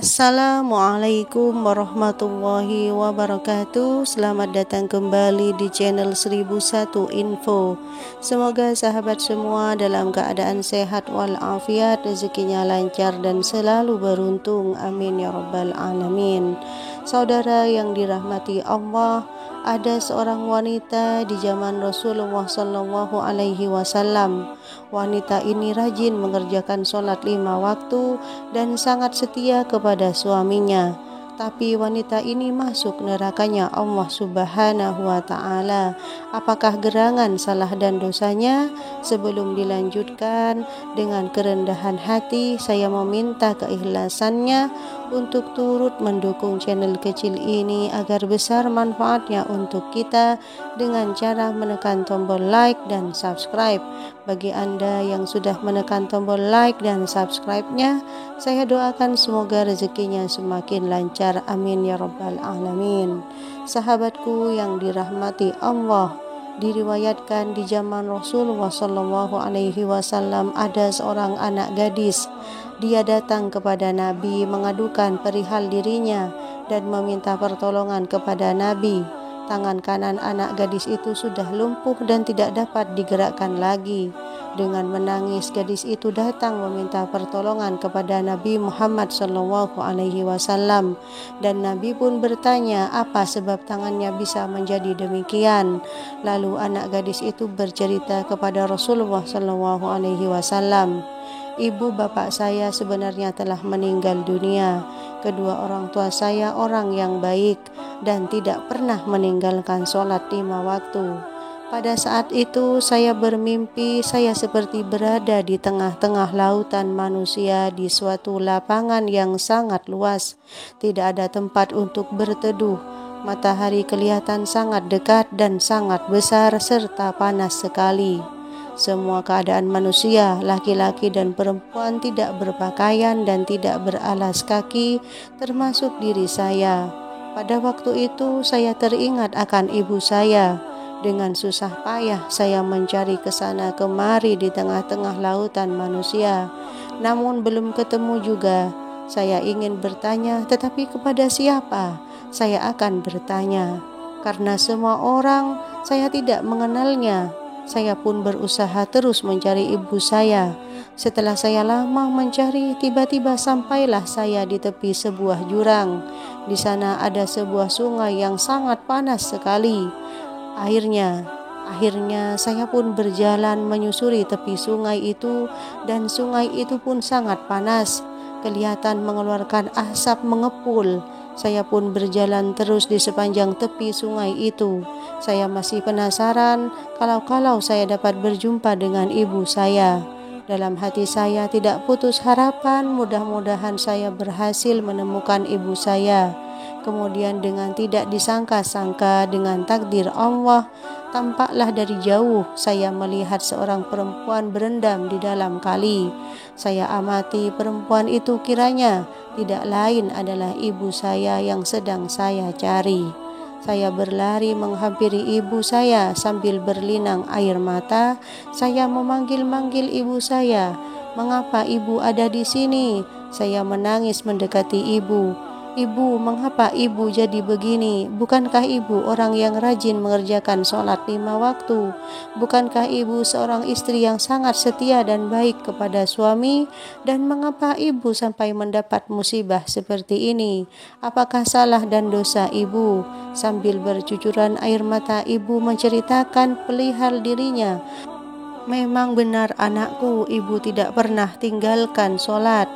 Assalamualaikum warahmatullahi wabarakatuh. Selamat datang kembali di channel 1001 Info. Semoga sahabat semua dalam keadaan sehat walafiat, rezekinya lancar dan selalu beruntung. Amin ya rabbal alamin. Saudara yang dirahmati Allah, ada seorang wanita di zaman Rasulullah Shallallahu Alaihi Wasallam. Wanita ini rajin mengerjakan sholat 5 waktu dan sangat setia kepada suaminya. Tapi wanita ini masuk nerakanya Allah Subhanahu wa Ta'ala. Apakah gerangan salah dan dosanya? Sebelum dilanjutkan, dengan kerendahan hati saya meminta keikhlasannya untuk turut mendukung channel kecil ini agar besar manfaatnya untuk kita dengan cara menekan tombol like dan subscribe. Bagi Anda yang sudah menekan tombol like dan subscribe-nya, saya doakan semoga rezekinya semakin lancar. Amin ya rabbal alamin. Sahabatku yang dirahmati Allah, diriwayatkan di zaman Rasulullah Shallallahu Alaihi Wasallam ada seorang anak gadis. Dia datang kepada Nabi mengadukan perihal dirinya dan meminta pertolongan kepada Nabi. Tangan kanan anak gadis itu sudah lumpuh dan tidak dapat digerakkan lagi. Dengan menangis, gadis itu datang meminta pertolongan kepada Nabi Muhammad Shallallahu Alaihi Wasallam, dan Nabi pun bertanya apa sebab tangannya bisa menjadi demikian. Lalu anak gadis itu bercerita kepada Rasulullah Shallallahu Alaihi Wasallam, "Ibu bapak saya sebenarnya telah meninggal dunia. Kedua orang tua saya orang yang baik dan tidak pernah meninggalkan sholat 5 waktu. Pada saat itu saya bermimpi saya seperti berada di tengah-tengah lautan manusia di suatu lapangan yang sangat luas. Tidak ada tempat untuk berteduh. Matahari kelihatan sangat dekat dan sangat besar serta panas sekali. Semua keadaan manusia, laki-laki dan perempuan tidak berpakaian dan tidak beralas kaki, termasuk diri saya. Pada waktu itu saya teringat akan ibu saya. Dengan susah payah saya mencari ke sana kemari di tengah-tengah lautan manusia, namun belum ketemu juga. Saya ingin bertanya, tetapi kepada siapa saya akan bertanya? Karena semua orang saya tidak mengenalnya. Saya pun berusaha terus mencari ibu saya. Setelah saya lama mencari, tiba-tiba sampailah saya di tepi sebuah jurang. Di sana ada sebuah sungai yang sangat panas sekali. Akhirnya saya pun berjalan menyusuri tepi sungai itu, dan sungai itu pun sangat panas. Kelihatan mengeluarkan asap mengepul. Saya pun berjalan terus di sepanjang tepi sungai itu. Saya masih penasaran kalau saya dapat berjumpa dengan ibu saya. Dalam hati saya tidak putus harapan, mudah-mudahan saya berhasil menemukan ibu saya. Kemudian dengan tidak disangka-sangka dengan takdir Allah, tampaklah dari jauh saya melihat seorang perempuan berendam di dalam kali. Saya amati perempuan itu, kiranya tidak lain adalah ibu saya yang sedang saya cari. Saya berlari menghampiri ibu saya sambil berlinang air mata. Saya memanggil-manggil ibu saya. "Mengapa ibu ada di sini?" Saya menangis mendekati ibu. "Ibu, mengapa ibu jadi begini? Bukankah ibu orang yang rajin mengerjakan sholat 5 waktu? Bukankah ibu seorang istri yang sangat setia dan baik kepada suami? Dan mengapa ibu sampai mendapat musibah seperti ini? Apakah salah dan dosa ibu?" Sambil bercucuran air mata, ibu menceritakan perihal dirinya. "Memang benar anakku, ibu tidak pernah tinggalkan sholat,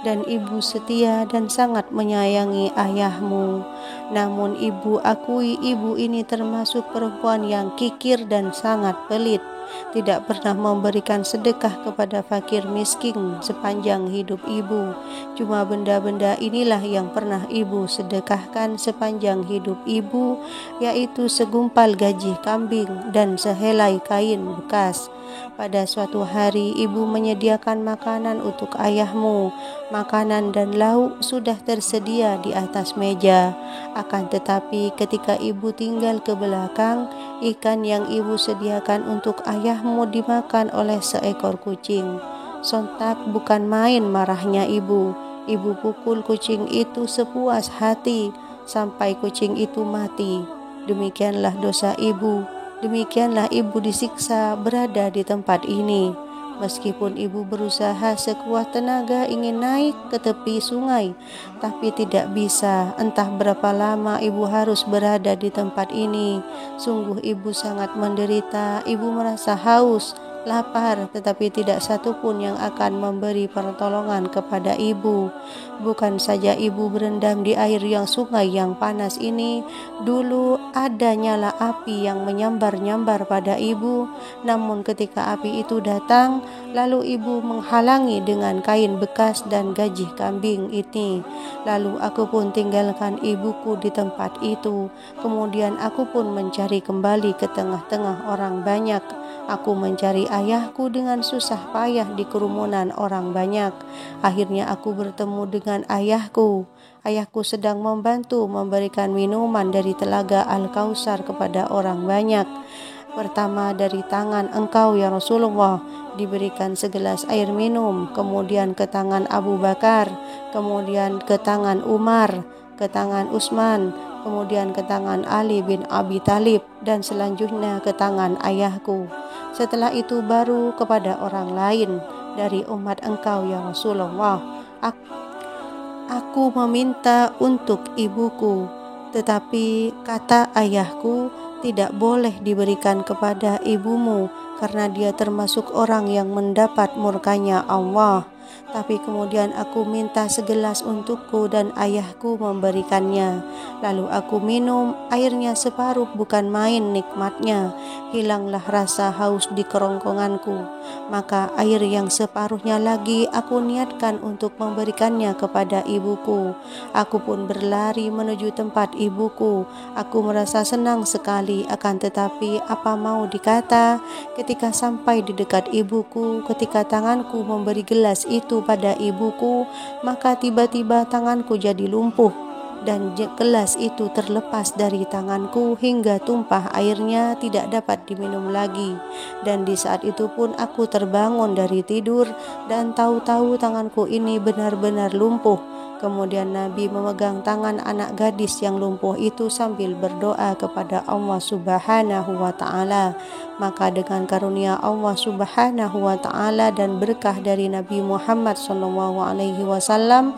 dan ibu setia dan sangat menyayangi ayahmu. Namun ibu akui ibu ini termasuk perempuan yang kikir dan sangat pelit. Tidak pernah memberikan sedekah kepada fakir miskin sepanjang hidup ibu. Cuma benda-benda inilah yang pernah ibu sedekahkan sepanjang hidup ibu, yaitu segumpal gaji kambing dan sehelai kain bekas. Pada suatu hari ibu menyediakan makanan untuk ayahmu. Makanan dan lauk sudah tersedia di atas meja. Akan tetapi ketika ibu tinggal ke belakang, ikan yang ibu sediakan untuk ayahmu dimakan oleh seekor kucing. Sontak bukan main marahnya ibu. Ibu pukul kucing itu sepuas hati sampai kucing itu mati. Demikianlah dosa ibu. Demikianlah ibu disiksa berada di tempat ini. Meskipun ibu berusaha sekuat tenaga ingin naik ke tepi sungai, tapi tidak bisa. Entah berapa lama ibu harus berada di tempat ini. Sungguh ibu sangat menderita. Ibu merasa haus, lapar, tetapi tidak satupun yang akan memberi pertolongan kepada ibu. Bukan saja ibu berendam di air sungai yang panas ini, dulu ada nyala api yang menyambar-nyambar pada ibu. Namun ketika api itu datang, lalu ibu menghalangi dengan kain bekas dan gajih kambing ini. Lalu aku pun tinggalkan ibuku di tempat itu. Kemudian aku pun mencari kembali ke tengah-tengah orang banyak. Aku mencari ayahku dengan susah payah di kerumunan orang banyak. Akhirnya aku bertemu dengan ayahku. Ayahku sedang membantu memberikan minuman dari telaga Al-Kausar kepada orang banyak. Pertama dari tangan engkau ya Rasulullah diberikan segelas air minum, kemudian ke tangan Abu Bakar, kemudian ke tangan Umar, ke tangan Utsman, kemudian ke tangan Ali bin Abi Thalib, dan selanjutnya ke tangan ayahku. Setelah itu baru kepada orang lain dari umat engkau ya Rasulullah. Aku meminta untuk ibuku, tetapi kata ayahku, tidak boleh diberikan kepada ibumu karena dia termasuk orang yang mendapat murkanya Allah. Tapi kemudian aku minta segelas untukku dan ayahku memberikannya. Lalu aku minum, airnya separuh, bukan main nikmatnya. Hilanglah rasa haus di kerongkonganku. Maka air yang separuhnya lagi aku niatkan untuk memberikannya kepada ibuku. Aku pun berlari menuju tempat ibuku. Aku merasa senang sekali, akan tetapi apa mau dikata, ketika sampai di dekat ibuku, ketika tanganku memberi gelas itu pada ibuku, maka tiba-tiba tanganku jadi lumpuh dan gelas itu terlepas dari tanganku hingga tumpah airnya, tidak dapat diminum lagi. Dan di saat itu pun aku terbangun dari tidur dan tahu-tahu tanganku ini benar-benar lumpuh. Kemudian Nabi memegang tangan anak gadis yang lumpuh itu sambil berdoa kepada Allah Subhanahu wa Ta'ala. Maka dengan karunia Allah Subhanahu wa Ta'ala dan berkah dari Nabi Muhammad SAW,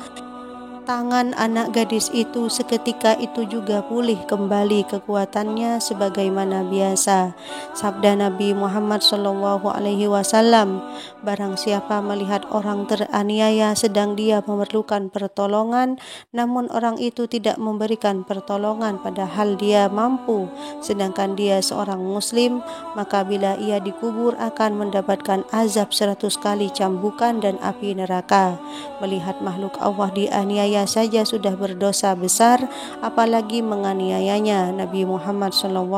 tangan anak gadis itu seketika itu juga pulih kembali kekuatannya sebagaimana biasa. Sabda Nabi Muhammad SAW, barang siapa melihat orang teraniaya sedang dia memerlukan pertolongan, namun orang itu tidak memberikan pertolongan padahal dia mampu, sedangkan dia seorang muslim, maka bila ia dikubur akan mendapatkan azab 100 kali cambukan dan api neraka. Melihat makhluk Allah dianiaya saja sudah berdosa besar, apalagi menganiayanya. Nabi Muhammad SAW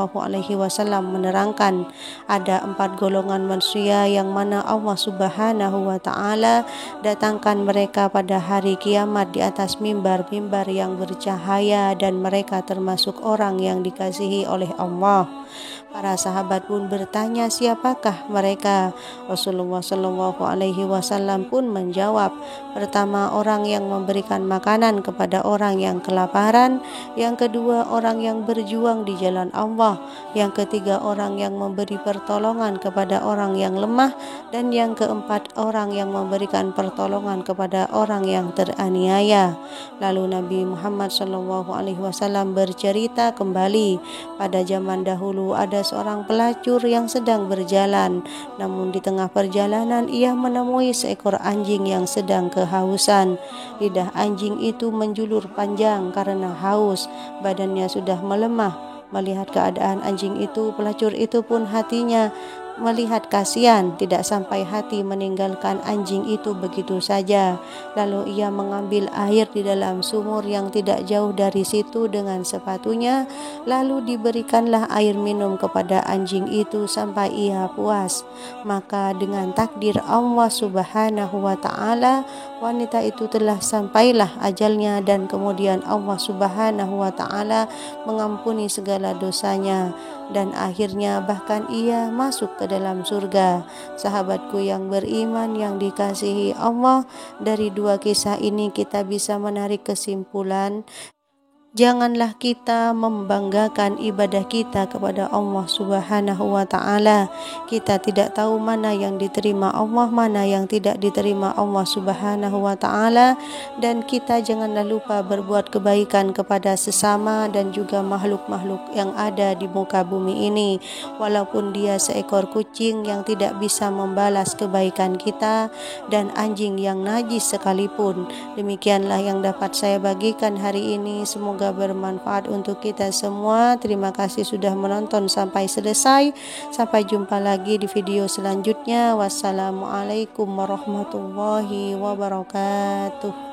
menerangkan ada 4 golongan manusia yang mana Allah Subhanahu wa Ta'ala datangkan mereka pada hari kiamat di atas mimbar-mimbar yang bercahaya, dan mereka termasuk orang yang dikasihi oleh Allah. Para sahabat pun bertanya, siapakah mereka? Rasulullah SAW pun menjawab, pertama orang yang memberikan makanan kepada orang yang kelaparan, yang kedua orang yang berjuang di jalan Allah, yang ketiga orang yang memberi pertolongan kepada orang yang lemah, dan yang keempat orang yang memberikan pertolongan kepada orang yang teraniaya. Lalu Nabi Muhammad SAW bercerita kembali, pada zaman dahulu ada seorang pelacur yang sedang berjalan, namun di tengah perjalanan ia menemui seekor anjing yang sedang kehausan. Lidah anjing itu menjulur panjang karena haus, badannya sudah melemah. Melihat keadaan anjing itu, pelacur itu pun hatinya melihat kasihan, tidak sampai hati meninggalkan anjing itu begitu saja. Lalu ia mengambil air di dalam sumur yang tidak jauh dari situ dengan sepatunya, lalu diberikanlah air minum kepada anjing itu sampai ia puas. Maka dengan takdir Allah Subhanahu wa Ta'ala, wanita itu telah sampailah ajalnya dan kemudian Allah Subhanahu wa taala mengampuni segala dosanya dan akhirnya bahkan ia masuk ke dalam surga. Sahabatku yang beriman yang dikasihi Allah, dari dua kisah ini kita bisa menarik kesimpulan, janganlah kita membanggakan ibadah kita kepada Allah Subhanahu wa taala. Kita tidak tahu mana yang diterima Allah, mana yang tidak diterima Allah Subhanahu wa taala, dan kita janganlah lupa berbuat kebaikan kepada sesama dan juga makhluk-makhluk yang ada di muka bumi ini. Walaupun dia seekor kucing yang tidak bisa membalas kebaikan kita dan anjing yang najis sekalipun. Demikianlah yang dapat saya bagikan hari ini. Semoga bermanfaat untuk kita semua. Terima kasih sudah menonton sampai selesai. Sampai jumpa lagi di video selanjutnya. Wassalamualaikum warahmatullahi wabarakatuh.